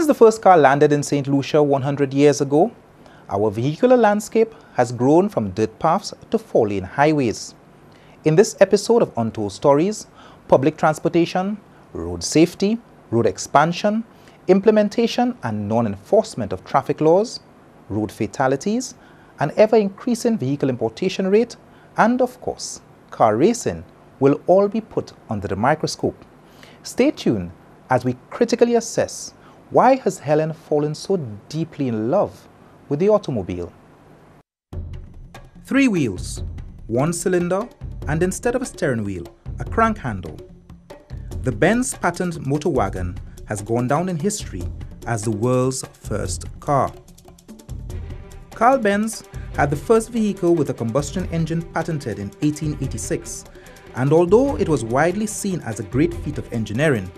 Since the first car landed in St Lucia 100 years ago, our vehicular landscape has grown from dirt paths to four-lane highways. In this episode of Untold Stories, public transportation, road safety, road expansion, implementation and non-enforcement of traffic laws, road fatalities, an ever-increasing vehicle importation rate, and of course, car racing will all be put under the microscope. Stay tuned as we critically assess why has Helen fallen so deeply in love with the automobile. 3 wheels, 1 cylinder, and instead of a steering wheel, a crank handle. The Benz patent motor wagon has gone down in history as the world's first car. Carl Benz had the first vehicle with a combustion engine patented in 1886, and although it was widely seen as a great feat of engineering,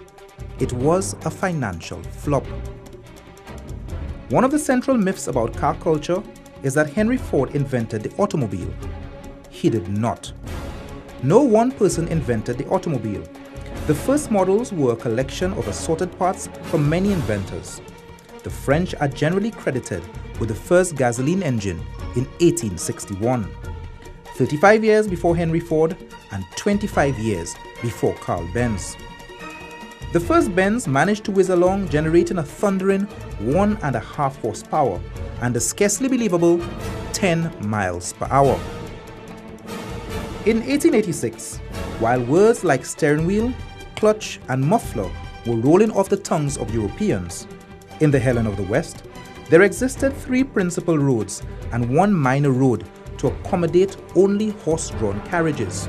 it was a financial flop. One of the central myths about car culture is that Henry Ford invented the automobile. He did not. No one person invented the automobile. The first models were a collection of assorted parts from many inventors. The French are generally credited with the first gasoline engine in 1861, 35 years before Henry Ford and 25 years before Carl Benz. The first Benz managed to whiz along, generating a thundering 1.5 horsepower and a scarcely believable 10 miles per hour. In 1886, while words like steering wheel, clutch and muffler were rolling off the tongues of Europeans, in the Helen of the West, there existed 3 principal roads and 1 minor road to accommodate only horse-drawn carriages.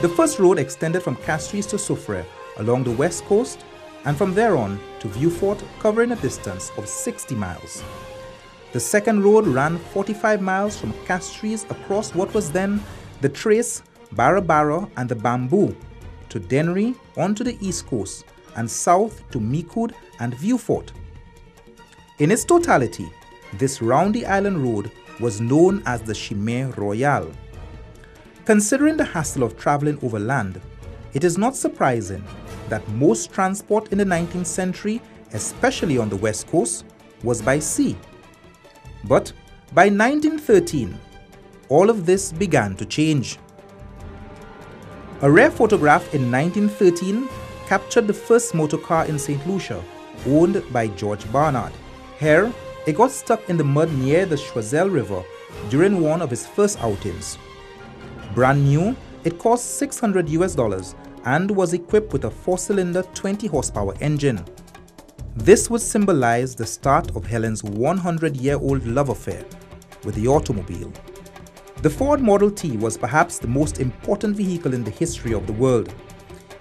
The first road extended from Castries to Soufrière along the west coast, and from there on to Vieux-Fort, covering a distance of 60 miles. The second road ran 45 miles from Castries across what was then the Trace, Barra and the Bamboo to Dennery onto the east coast and south to Micoud and Vieux-Fort. In its totality, this roundy island road was known as the Chemin Royal. Considering the hassle of traveling over land, it is not surprising that most transport in the 19th century, especially on the west coast, was by sea. But by 1913, all of this began to change. A rare photograph in 1913 captured the first motor car in St Lucia, owned by George Barnard. Here, it got stuck in the mud near the Choiseul River during one of his first outings. Brand new, it cost $600 and was equipped with a 4-cylinder 20 horsepower engine. This would symbolize the start of Helen's 100-year-old love affair with the automobile. The Ford Model T was perhaps the most important vehicle in the history of the world.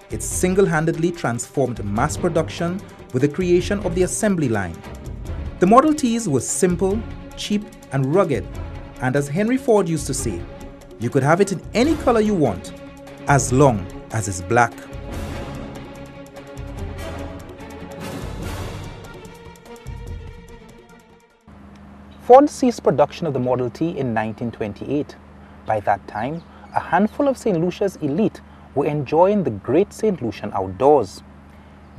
It single-handedly transformed mass production with the creation of the assembly line. The Model Ts were simple, cheap and rugged, and as Henry Ford used to say, you could have it in any color you want, as long as it's black. Ford ceased production of the Model T in 1928. By that time, a handful of St. Lucia's elite were enjoying the great St. Lucian outdoors.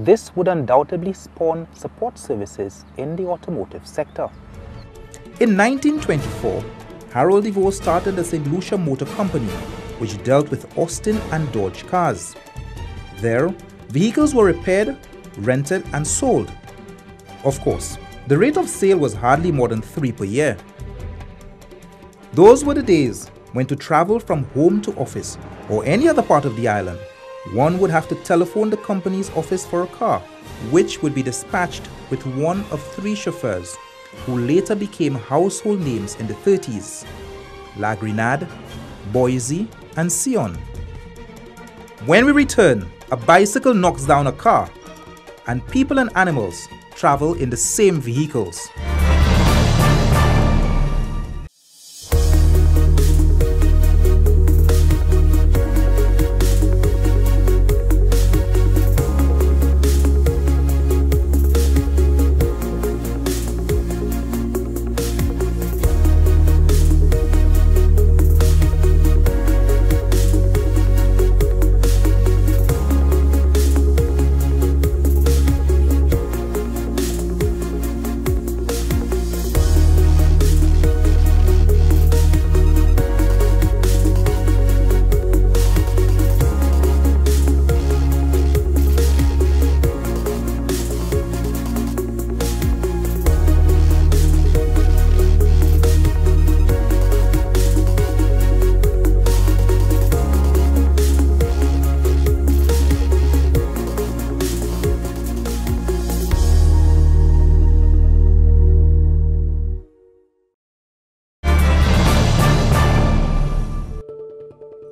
This would undoubtedly spawn support services in the automotive sector. In 1924, Harold DeVoe started the St. Lucia Motor Company, which dealt with Austin and Dodge cars. There, vehicles were repaired, rented and sold. Of course, the rate of sale was hardly more than 3 per year. Those were the days when to travel from home to office or any other part of the island, one would have to telephone the company's office for a car, which would be dispatched with one of 3 chauffeurs, who later became household names in the 30s: La Grenade, Boise, and Sion. When we return, a bicycle knocks down a car, and people and animals travel in the same vehicles.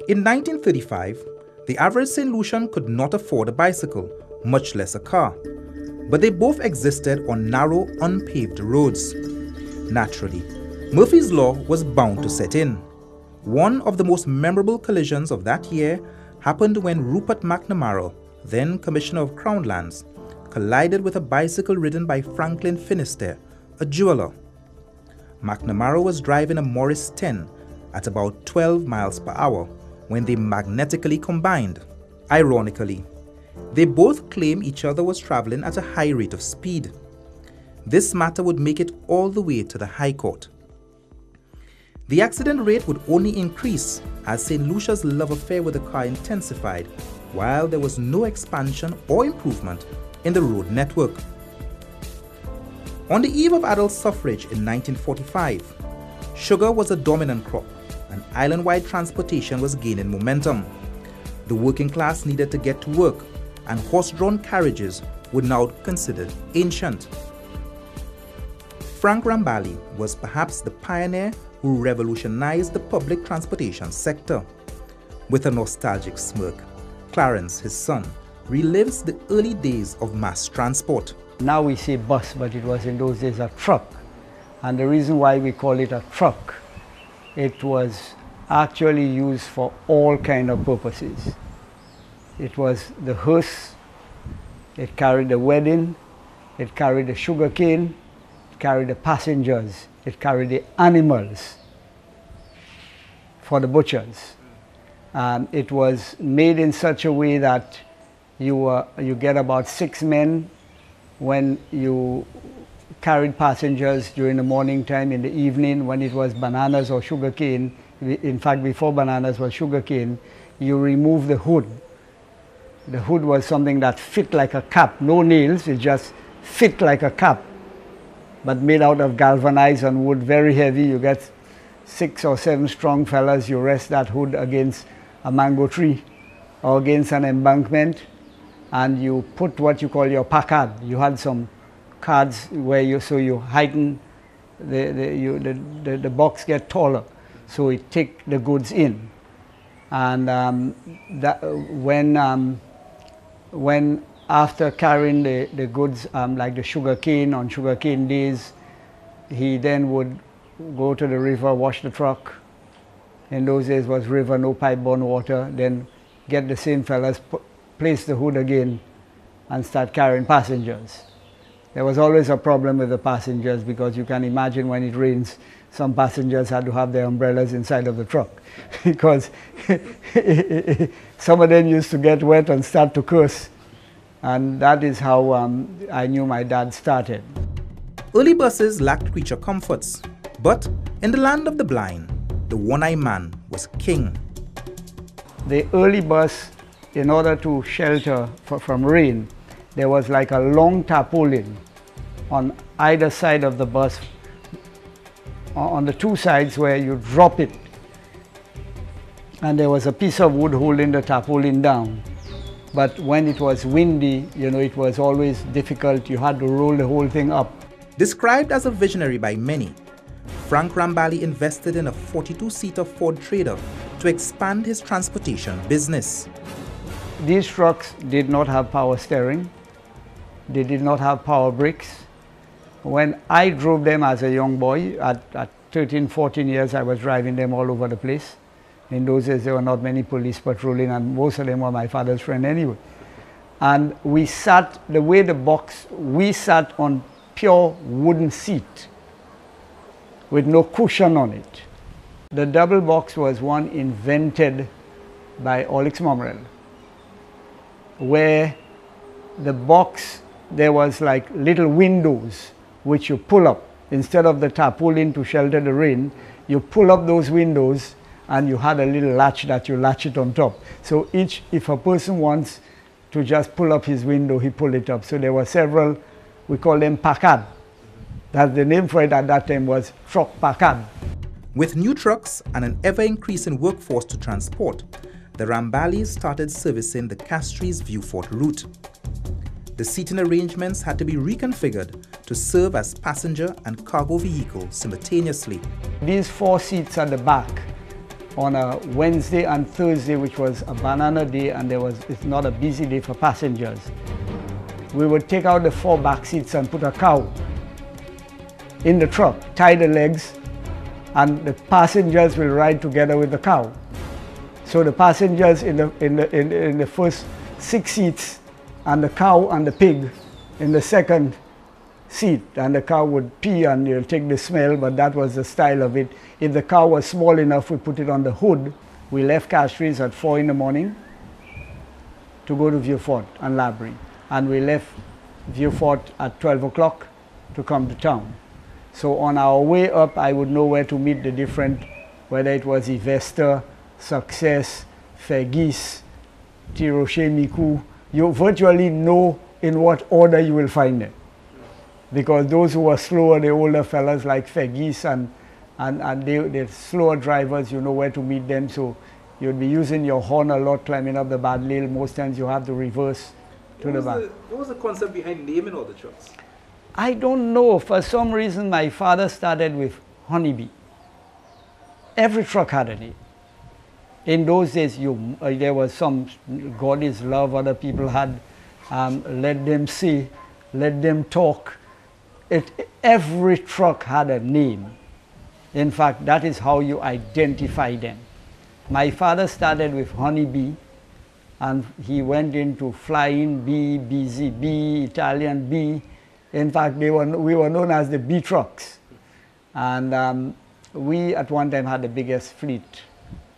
In 1935, the average St. Lucian could not afford a bicycle, much less a car. But they both existed on narrow, unpaved roads. Naturally, Murphy's Law was bound to set in. One of the most memorable collisions of that year happened when Rupert McNamara, then Commissioner of Crown Lands, collided with a bicycle ridden by Franklin Finisterre, a jeweler. McNamara was driving a Morris 10 at about 12 miles per hour when they magnetically combined. Ironically, they both claim each other was traveling at a high rate of speed. This matter would make it all the way to the High Court. The accident rate would only increase as St. Lucia's love affair with the car intensified, while there was no expansion or improvement in the road network. On the eve of adult suffrage in 1945, sugar was a dominant crop and island-wide transportation was gaining momentum. The working class needed to get to work, and horse-drawn carriages were now considered ancient. Frank Rambally was perhaps the pioneer who revolutionized the public transportation sector. With a nostalgic smirk, Clarence, his son, relives the early days of mass transport. Now we say bus, but it was in those days a truck. And the reason why we call it a truck, it was actually used for all kind of purposes. It was the hearse, it carried the wedding, it carried the sugar cane, it carried the passengers, it carried the animals for the butchers. And it was made in such a way that you get about 6 men when you carried passengers during the morning time. In the evening, when it was bananas or sugar cane, in fact before bananas was sugar cane, you remove the hood. The hood was something that fit like a cap, no nails, it just fit like a cap, but made out of galvanized and wood, very heavy. You get 6 or 7 strong fellas, you rest that hood against a mango tree or against an embankment, and you put what you call your packard. You had some cards where you heighten, the box get taller, so it take the goods in. And when after carrying the goods, like the sugar cane, on sugar cane days, he then would go to the river, wash the truck. In those days was river, no pipe-borne water. Then get the same fellas, place the hood again, and start carrying passengers. There was always a problem with the passengers because you can imagine when it rains, some passengers had to have their umbrellas inside of the truck because some of them used to get wet and start to curse. And that is how I knew my dad started. Early buses lacked creature comforts, but in the land of the blind, the one-eyed man was king. The early bus, in order to shelter from rain, there was like a long tarpaulin on either side of the bus, on the 2 sides where you drop it, and there was a piece of wood holding the tarpaulin down. But when it was windy, it was always difficult. You had to roll the whole thing up. Described as a visionary by many, Frank Rambally invested in a 42-seater Ford Trader to expand his transportation business. These trucks did not have power steering. They did not have power brakes. When I drove them as a young boy, at 13, 14 years, I was driving them all over the place. In those days, there were not many police patrolling, and most of them were my father's friend anyway. And we sat, the way the box, we sat on pure wooden seat with no cushion on it. The double box was one invented by Olix Momrel, where the box, there was like little windows which you pull up. Instead of the tarpaulin to shelter the rain, you pull up those windows and you had a little latch that you latch it on top. So if a person wants to just pull up his window, he pull it up. So there were several, we call them packard. That's the name for it at that time, was truck packard. With new trucks and an ever-increasing workforce to transport, the Ramballys started servicing the Castries Vieux-Fort route. The seating arrangements had to be reconfigured to serve as passenger and cargo vehicles simultaneously. These 4 seats at the back on a Wednesday and Thursday, which was a banana day, and it's not a busy day for passengers, we would take out the 4 back seats and put a cow in the truck, tie the legs, and the passengers will ride together with the cow. So the passengers in the first 6 seats, and the cow and the pig in the second seat, and the cow would pee and you'll take the smell, but that was the style of it. If the cow was small enough, we put it on the hood. We left Castries at 4 in the morning to go to Vieux-Fort and Labrie, and we left Vieux-Fort at 12 o'clock to come to town. So on our way up, I would know where to meet the different, whether it was Ivesta, Success, Fergis, Tirocher, Miku. You virtually know in what order you will find them. Because those who were slower, the older fellas like Fergis and the slower drivers, you know where to meet them. So you'd be using your horn a lot, climbing up the bad lane. Most times you have to reverse to the back. What was the concept behind naming all the trucks? I don't know. For some reason, my father started with Honeybee. Every truck had a name. In those days, there was some, God is love, other people had let them see, let them talk. Every truck had a name. In fact, that is how you identify them. My father started with Honeybee, and he went into Flying Bee, BZB, Italian Bee. In fact, we were known as the Bee trucks. And we at one time had the biggest fleet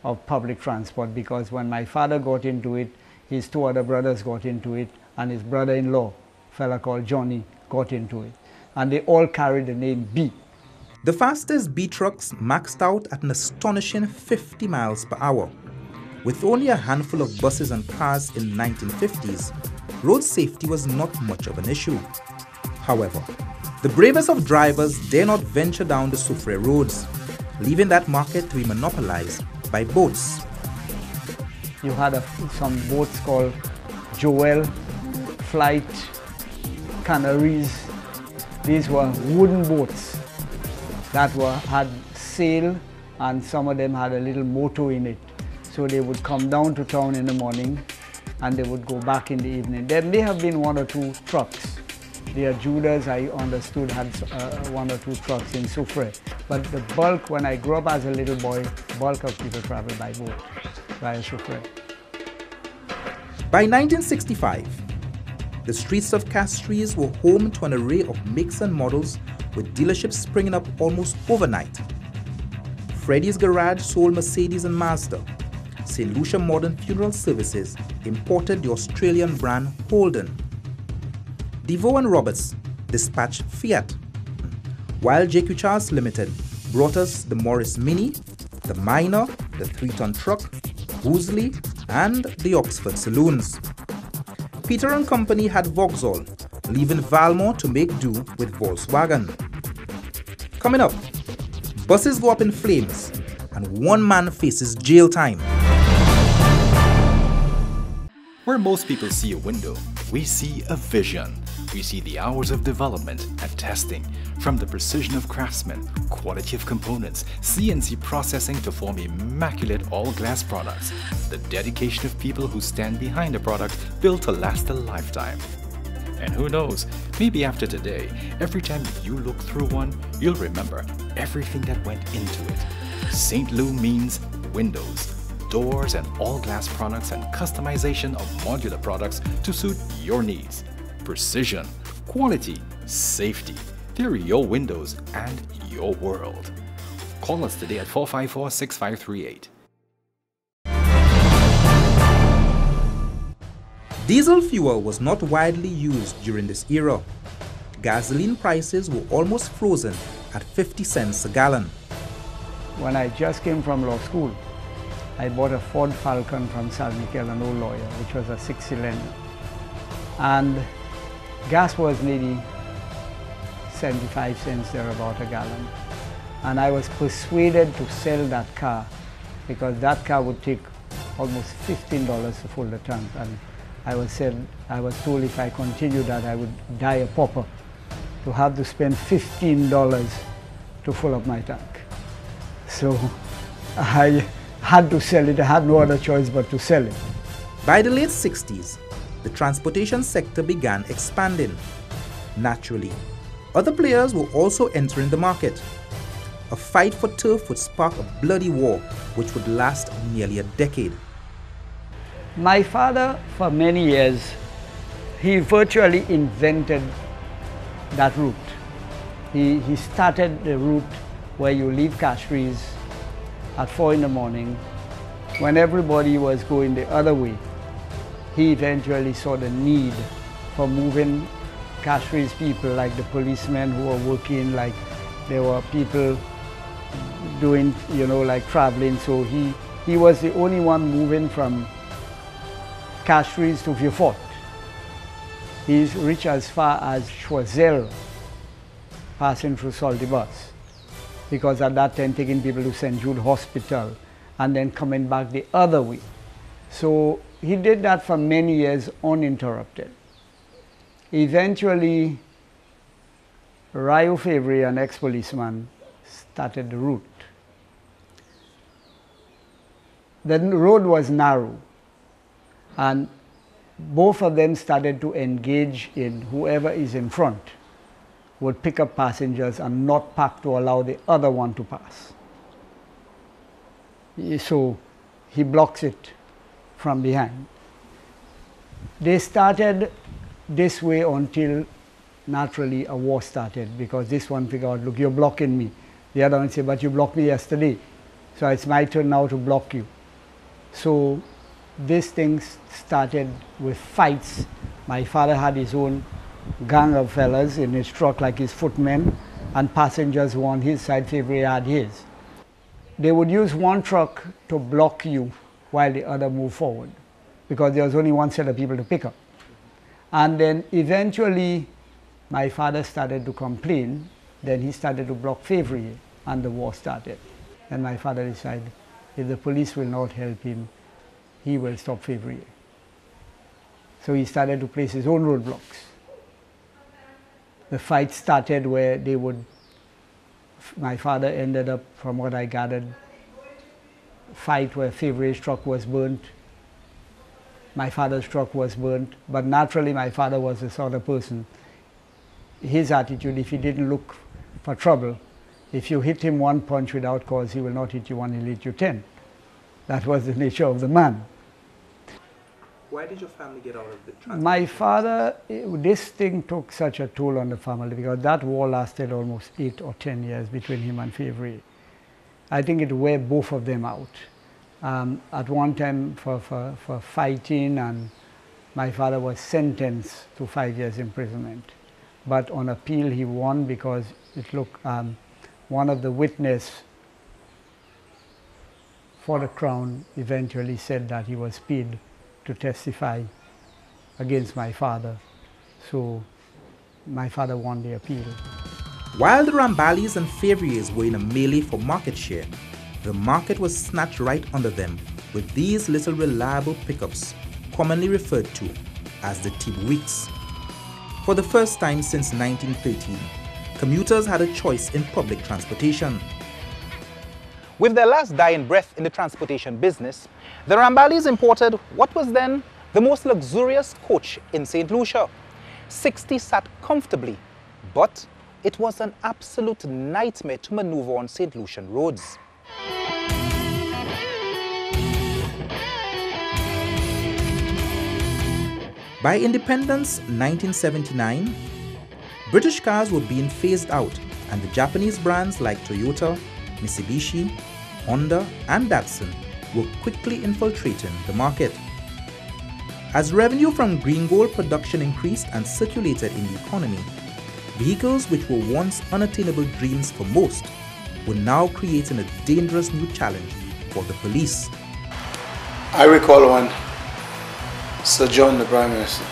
of public transport, because when my father got into it, his 2 other brothers got into it, and his brother-in-law, a fella called Johnny, got into it. And they all carried the name B. The fastest B trucks maxed out at an astonishing 50 miles per hour. With only a handful of buses and cars in the 1950s, road safety was not much of an issue. However, the bravest of drivers dare not venture down the Soufrière roads, leaving that market to be monopolized by boats. You had some boats called Joel, Flight, Canaries. These were wooden boats that had sail, and some of them had a little motor in it. So they would come down to town in the morning and they would go back in the evening. There may have been 1 or 2 trucks. The Judas, I understood, had 1 or 2 trucks in Soufrière. But the bulk, when I grew up as a little boy, bulk of people traveled by boat via Soufrière. By 1965, the streets of Castries were home to an array of makes and models, with dealerships springing up almost overnight. Freddie's Garage sold Mercedes and Mazda. St Lucia Modern Funeral Services imported the Australian brand Holden. DeVoe and Roberts dispatched Fiat, while JQ Charles Limited brought us the Morris Mini, the Minor, the 3-ton truck, Woolsey, and the Oxford Saloons. Peter and Company had Vauxhall, leaving Valmont to make do with Volkswagen. Coming up, buses go up in flames, and 1 man faces jail time. Where most people see a window, we see a vision. We see the hours of development and testing, from the precision of craftsmen, quality of components, CNC processing to form immaculate all-glass products, the dedication of people who stand behind a product built to last a lifetime. And who knows, maybe after today, every time you look through one, you'll remember everything that went into it. St. Lou means windows, doors and all-glass products, and customization of modular products to suit your needs. Precision, quality, safety. They're your windows and your world. Call us today at 454-6538. Diesel fuel was not widely used during this era. Gasoline prices were almost frozen at 50 cents a gallon. When I just came from law school, I bought a Ford Falcon from San Miguel, an old lawyer, which was a 6-cylinder. And gas was maybe 75 cents thereabout a gallon. And I was persuaded to sell that car, because that car would take almost $15 to fill the tank. And I was told if I continued that, I would die a pauper, to have to spend $15 to fill up my tank. So I had to sell it. I had no other choice but to sell it. By the late 60s, the transportation sector began expanding. Naturally, other players were also entering the market. A fight for turf would spark a bloody war which would last nearly a decade. My father, for many years, he virtually invented that route. He started the route where you leave Castries at 4 in the morning. When everybody was going the other way, he eventually saw the need for moving Castries people, like the policemen who were working, like there were people doing, like traveling. So he was the only one moving from Castries to Vieux-Fort. He's reached as far as Choiseul, passing through Saltibus, because at that time taking people to St Jude Hospital and then coming back the other way. So he did that for many years uninterrupted. Eventually, Rambally Fevrier, an ex-policeman, started the route. The road was narrow, and both of them started to engage in whoever is in front would pick up passengers and not park to allow the other one to pass. So he blocks it from behind. They started this way until naturally a war started, because this one figured out, look, you're blocking me. The other one said, but you blocked me yesterday, so it's my turn now to block you. So this thing started with fights. My father had his own gang of fellas in his truck, like his footmen, and passengers were on his side. Fevrier had his. They would use one truck to block you while the other moved forward, because there was only one set of people to pick up. And then eventually my father started to complain. Then he started to block Fevrier, and the war started. And my father decided, if the police will not help him, he will stop Fevrier. So he started to place his own roadblocks. The fight started where they would, my father ended up, from what I gathered, fight where Fevrier's truck was burnt, my father's truck was burnt, but naturally my father was the sort of person, his attitude, if he didn't look for trouble, if you hit him one punch without cause, he will not hit you one, he'll hit you 10. That was the nature of the man. Why did your family get out of the transport? My father, this thing took such a toll on the family, because that war lasted almost 8 or 10 years between him and Fevrier. I think it wore both of them out. At one time for fighting, and my father was sentenced to 5 years imprisonment. But on appeal he won, because it looked, one of the witnesses for the Crown eventually said that he was paid to testify against my father. So my father won the appeal. While the Ramballys and Fevriers were in a melee for market share, the market was snatched right under them with these little reliable pickups, commonly referred to as the Tibuics. For the first time since 1913, commuters had a choice in public transportation. With their last dying breath in the transportation business, the Ramballys imported what was then the most luxurious coach in St Lucia. 60 sat comfortably, but it was an absolute nightmare to maneuver on St Lucian roads. By independence 1979, British cars were being phased out, and the Japanese brands like Toyota, Mitsubishi, Honda and Datsun were quickly infiltrating the market. As revenue from green gold production increased and circulated in the economy, vehicles which were once unattainable dreams for most were now creating a dangerous new challenge for the police. I recall when Sir John, the Prime Minister,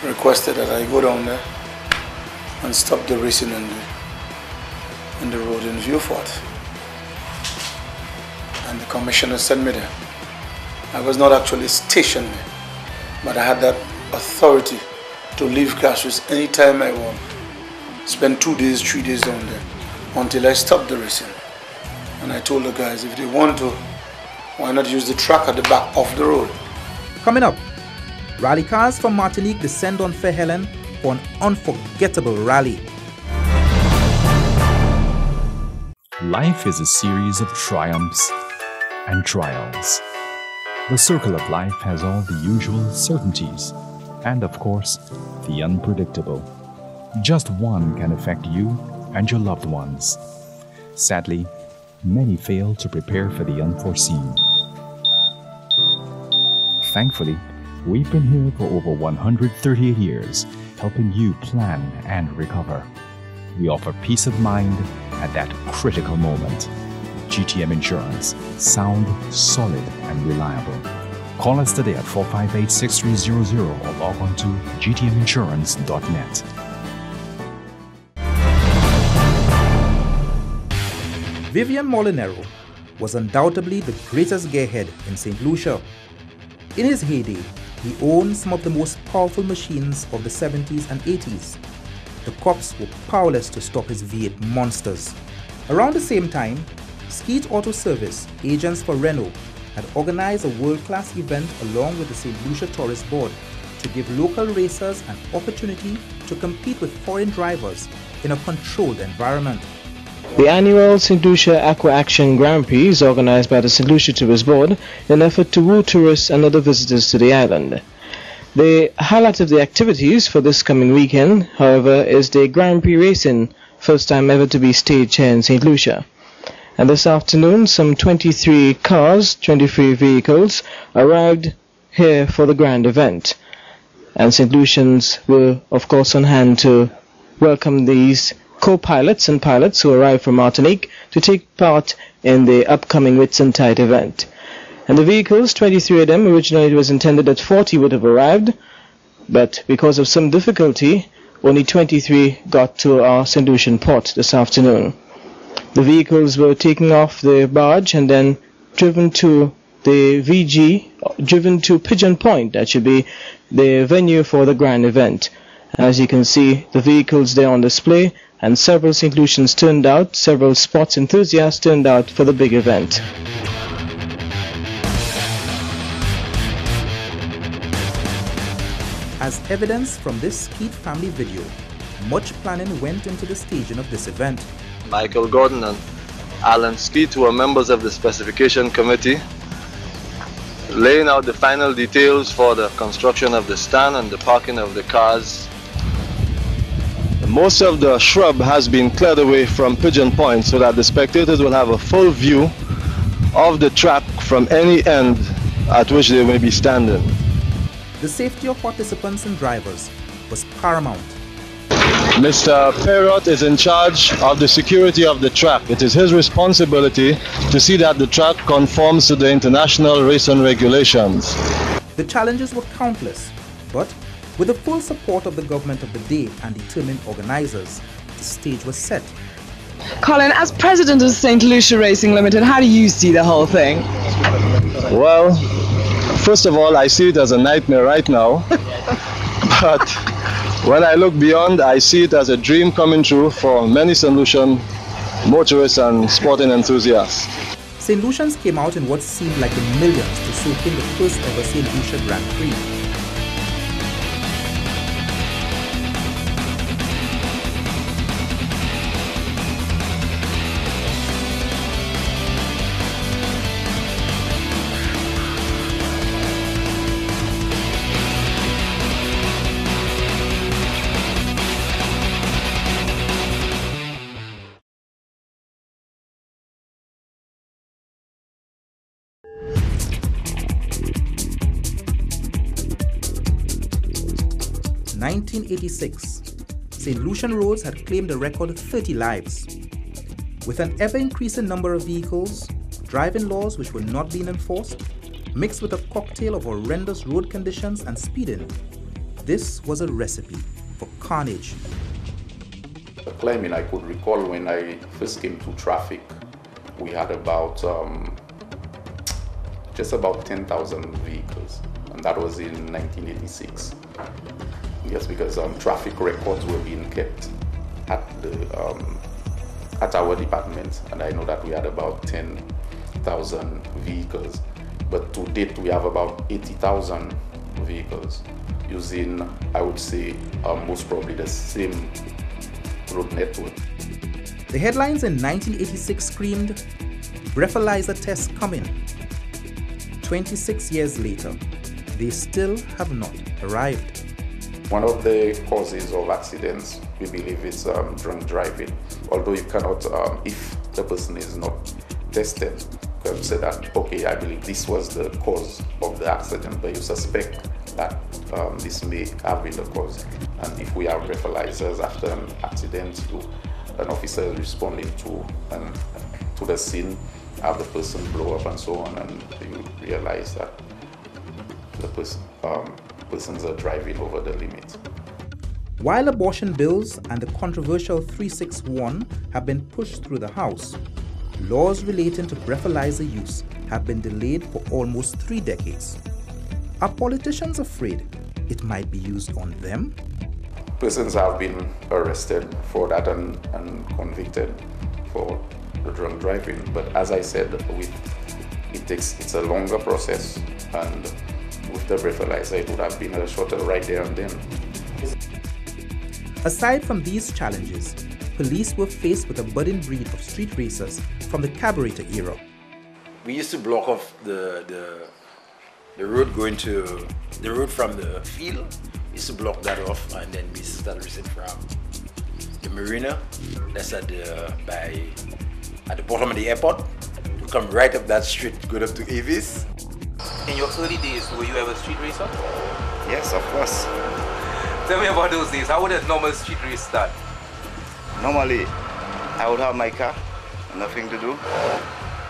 requested that I go down there and stop the racing in the road in Vieux-Fort. And the commissioner sent me there. I was not actually stationed there, but I had that authority to leave Castries anytime I want. Spend 2 days, 3 days down there until I stopped the racing. And I told the guys, if they want to Why not use the track at the back of the road? Coming up, rally cars from Martinique descend on Fair Helen for an unforgettable rally. Life is a series of triumphs and trials. The circle of life has all the usual certainties and, of course, the unpredictable. Just one can affect you and your loved ones. Sadly, many fail to prepare for the unforeseen. Thankfully, we've been here for over 138 years, helping you plan and recover. We offer peace of mind at that critical moment. GTM Insurance, sound, solid, and reliable. Call us today at 458-6300 or log on to gtminsurance.net. Vivian Molinero was undoubtedly the greatest gearhead in St Lucia. In his heyday, he owned some of the most powerful machines of the 70s and 80s. The cops were powerless to stop his V8 monsters. Around the same time, Skeet Auto Service, agents for Renault, had organized a world-class event along with the St Lucia Tourist Board to give local racers an opportunity to compete with foreign drivers in a controlled environment. The annual St Lucia Aqua Action Grand Prix is organized by the St Lucia Tourist Board in an effort to woo tourists and other visitors to the island. The highlight of the activities for this coming weekend, however, is the Grand Prix racing, first time ever to be staged here in St Lucia. And this afternoon, some 23 vehicles arrived here for the grand event. And St Lucians were, of course, on hand to welcome these co-pilots and pilots who arrived from Martinique to take part in the upcoming Whitsuntide event. And the vehicles, 23 of them, originally it was intended that 40 would have arrived, but because of some difficulty, only 23 got to our St Lucian port this afternoon. The vehicles were taken off the barge and then driven to the driven to Pigeon Point, that should be the venue for the grand event. As you can see, the vehicles there on display, and several St Lucians turned out, several sports enthusiasts turned out for the big event. As evidence from this Skeet family video, much planning went into the staging of this event. Michael Gordon and Alan Skeet, who are members of the specification committee, laying out the final details for the construction of the stand and the parking of the cars. Most of the shrub has been cleared away from Pigeon Point so that the spectators will have a full view of the track from any end at which they may be standing. The safety of participants and drivers was paramount. Mr. Perrott is in charge of the security of the track. It is his responsibility to see that the track conforms to the international racing regulations. The challenges were countless, but with the full support of the government of the day and determined organizers, the stage was set. Colin, as president of St Lucia Racing Limited, how do you see the whole thing? Well, first of all, I see it as a nightmare right now. But when I look beyond, I see it as a dream coming true for many St Lucian motorists and sporting enthusiasts. St Lucians came out in what seemed like the millions to soak in the first ever St Lucia Grand Prix. In 1986, St Lucian roads had claimed a record 30 lives. With an ever-increasing number of vehicles, driving laws which were not being enforced, mixed with a cocktail of horrendous road conditions and speeding, this was a recipe for carnage. Claiming I could recall when I first came to traffic, we had about just about 10,000 vehicles, and that was in 1986. Yes, because traffic records were being kept at our department, and I know that we had about 10 150,000 vehicles, but to date we have about 80,000 vehicles using, I would say, most probably the same road network. The headlines in 1986 screamed, breathalyzer tests coming. 26 years later, they still have not arrived. One of the causes of accidents, we believe, is drunk driving. Although you cannot, if the person is not tested, you can say that, okay, I believe this was the cause of the accident, but you suspect that this may have been the cause. And if we have breathalyzers after an accident, an officer is responding to the scene, have the person blow up and so on, and you realize that the persons are driving over the limit. While abortion bills and the controversial 361 have been pushed through the House, laws relating to breathalyzer use have been delayed for almost 3 decades. Are politicians afraid it might be used on them? Persons have been arrested for that and convicted for the drunk driving, but as I said, it's a longer process, and with the breathalyzer it would have been a shorter right there and then. Aside from these challenges, police were faced with a budding breed of street racers from the carburetor era. We used to block off the road going to the road from the field. We used to block that off, and then we started racing from the marina. That's at the bottom of the airport. We come right up that street, go up to Avis. In your early days, were you ever a street racer? Yes, of course. Tell me about those days. How would a normal street race start? Normally, I would have my car, nothing to do.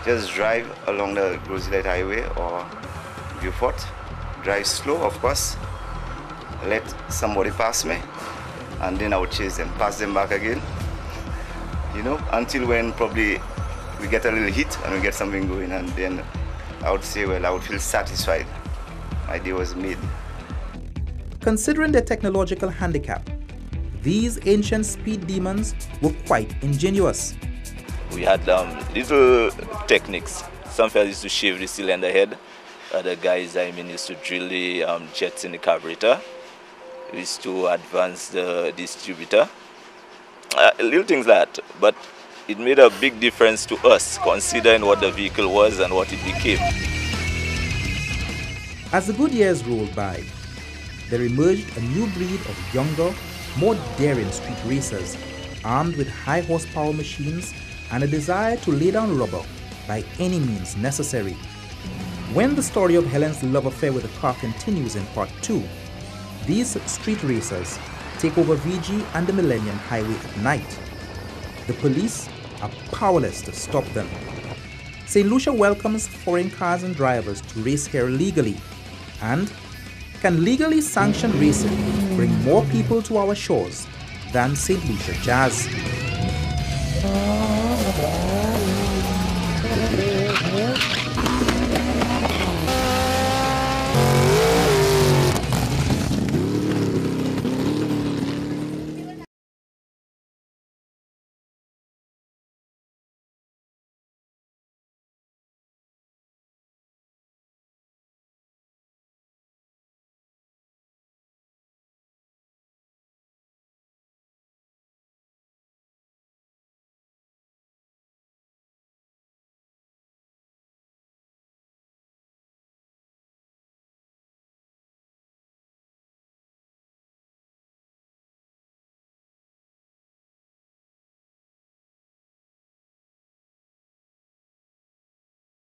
Just drive along the Grosley Highway or Beaufort. Drive slow, of course. Let somebody pass me, and then I would chase them, pass them back again. You know, until when probably we get a little hit and we get something going, and then I would say, well, I would feel satisfied. My day was made. Considering their technological handicap, these ancient speed demons were quite ingenious. We had little techniques. Some fellas used to shave the cylinder head. Other guys, used to drill the jets in the carburetor. We used to advance the distributor. Little things like that. But it made a big difference to us, considering what the vehicle was and what it became. As the good years rolled by, there emerged a new breed of younger, more daring street racers, armed with high horsepower machines and a desire to lay down rubber by any means necessary. When the story of Helen'S love affair with the car continues in part 2, these street racers take over VG and the Millennium Highway at night. The police are powerless to stop them. St Lucia welcomes foreign cars and drivers to race here legally. And can legally sanctioned racing bring more people to our shores than St Lucia Jazz?